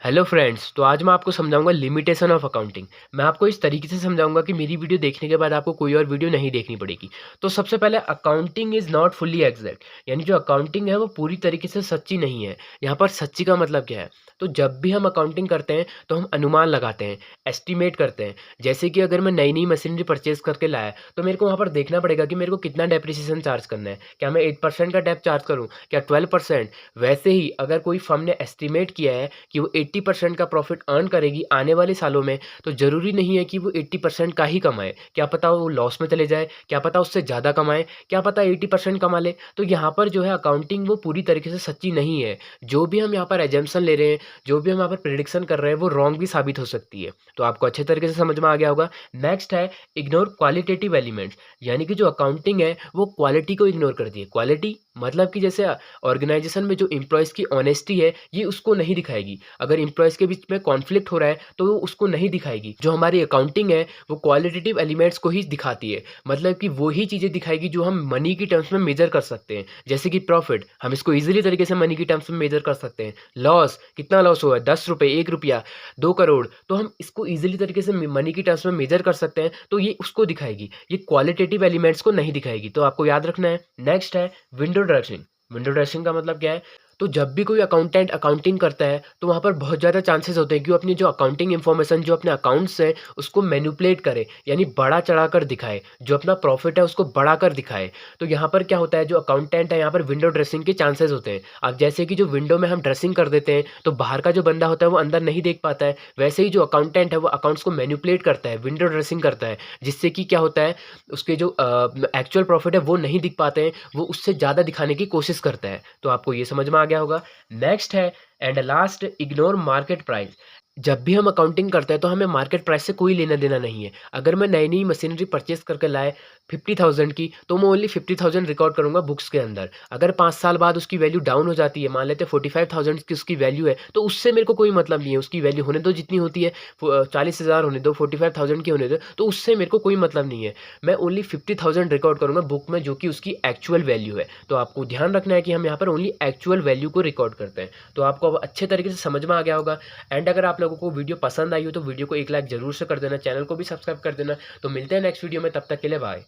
Hello friends, तो आज मैं आपको समझाऊंगा लिमिटेशन ऑफ अकाउंटिंग। मैं आपको इस तरीके से समझाऊंगा कि मेरी वीडियो देखने के बाद आपको कोई और वीडियो नहीं देखनी पड़ेगी। तो सबसे पहले accounting is not fully exact, यानी जो अकाउंटिंग है वो पूरी तरीके से सच्ची नहीं है। यहाँ पर सच्ची का मतलब क्या है? तो जब भी हम अकाउंटिंग करते हैं तो हम अनुमान लगाते हैं, एस्टिमेट करते हैं। जैसे कि अगर मैं नई नई मशीनरी परचेज करके लाया तो मेरे को वहाँ पर देखना पड़ेगा कि मेरे को कितना डेप्रिसिएशन चार्ज करना है। क्या मैं 8% का डेप चार्ज करूँ, क्या 12%? वैसे ही अगर कोई फर्म ने एस्टिमेट किया है कि वो 80% का प्रॉफ़िट अर्न करेगी आने वाले सालों में, तो ज़रूरी नहीं है कि वो 80% का ही कमाए। क्या पता वो लॉस में चले जाए, क्या पता उससे ज़्यादा कमाए, क्या पता 80% कमा ले। तो यहाँ पर जो है अकाउंटिंग वो पूरी तरीके से सच्ची नहीं है। जो भी हम यहाँ पर असम्पशन ले रहे हैं, जो भी हम यहाँ पर प्रेडिक्शन कर रहे हैं, वो रॉन्ग भी साबित हो सकती है। तो आपको अच्छे तरीके से समझ में आ गया होगा। नेक्स्ट है इग्नोर क्वालिटेटिव एलिमेंट्स, यानी कि जो अकाउंटिंग है वो क्वालिटी को इग्नोर करती है। क्वालिटी मतलब कि जैसे ऑर्गेनाइजेशन में जो एम्प्लॉइज़ की ऑनेस्टी है, ये उसको नहीं दिखाएगी। अगर एम्प्लॉइज़ के बीच में कॉन्फ्लिक्ट हो रहा है, तो वो उसको नहीं दिखाएगी। जो हमारी अकाउंटिंग है, वो क्वालिटेटिव एलिमेंट्स को ही दिखाती है। मतलब कि वो ही चीज़ें दिखाएगी जो हम मनी की टर्म्स में मेज़र कर सकते हैं। जैसे कि प्रॉफ़िट, हम इसको ईज़िली तरीके से मनी की टर्म्स में मेज़र कर सकते हैं। लॉस, कितना लॉस हुआ है? ₹10, ₹1, 2 करोड़, तो हम इसको ईज़िली तरीके से मनी की टर्म्स में मेज़र कर सकते हैं, तो ये उसको दिखाएगी। ये क्वालिटेटिव एलिमेंट्स को नहीं दिखाएगी, तो आपको याद रखना है। नेक्स्ट है विंडो ड्रेसिंग। विंडो ड्रेसिंग का मतलब क्या है? तो जब भी कोई अकाउंटेंट अकाउंटिंग करता है, तो वहाँ पर बहुत ज़्यादा चांसेस होते हैं कि वो अपनी जो अकाउंटिंग इन्फॉर्मेशन जो अपने अकाउंट्स हैं, उसको मैनिपुलेट करे, यानी बढ़ा-चढ़ा कर दिखाए। जो अपना प्रॉफ़िट है, उसको बढ़ाकर दिखाए। तो यहाँ पर क्या होता है, जो अकाउंटेंट है, यहाँ पर विंडो ड्रेसिंग के चांसेस होते हैं। अब जैसे कि जो विंडो में हम ड्रेसिंग कर देते हैं, तो बाहर का जो बंदा होता है, वो अंदर नहीं देख पाता है। वैसे ही जो अकाउंटेंट है, वो अकाउंट्स को मैनिपुलेट करता है, विंडो ड्रेसिंग करता है, जिससे कि क्या होता है, उसके जो एक्चुअल प्रॉफ़िट है, वो नहीं दिख पाते हैं, वो उससे ज़्यादा दिखाने की कोशिश करता है। तो आपको ये समझ में आ गया होगा। नेक्स्ट है and last ignore market price. जब भी हम अकाउंटिंग करते हैं तो हमें मार्केट प्राइस से कोई लेना-देना नहीं है। अगर मैं नई-नई मशीनरी परचेज़ करके लाए 50,000 की, तो मैं ओनली 50,000 रिकॉर्ड करूँगा बुक्स के अंदर। अगर 5 साल बाद उसकी वैल्यू डाउन हो जाती है, मान लेते हैं 45,000 की उसकी वैल्यू है, तो उससे मेरे को कोई मतलब नहीं है। उसकी वैल्यू होने दो जितनी होती है, 40,000 होने दो, 45,000 की होने दो, तो उससे मेरे को कोई मतलब नहीं है। मैं ओनली 50,000 रिकॉर्ड करूँगा बुक में, जो कि उसकी एक्चुअल वैल्यू है। तो आपको ध्यान रखना है कि हम यहाँ पर ओनली एक्चुअल वैल्यू को रिकॉर्ड करते हैं। तो आपको अब अच्छे तरीके से समझ में आ गया होगा। एंड अगर आप लोगों को वीडियो पसंद आई हो तो वीडियो को एक लाइक ज़रूर से कर देना, चैनल को भी सब्सक्राइब कर देना। तो मिलते हैं नेक्स्ट वीडियो में, तब तक के लिए बाय।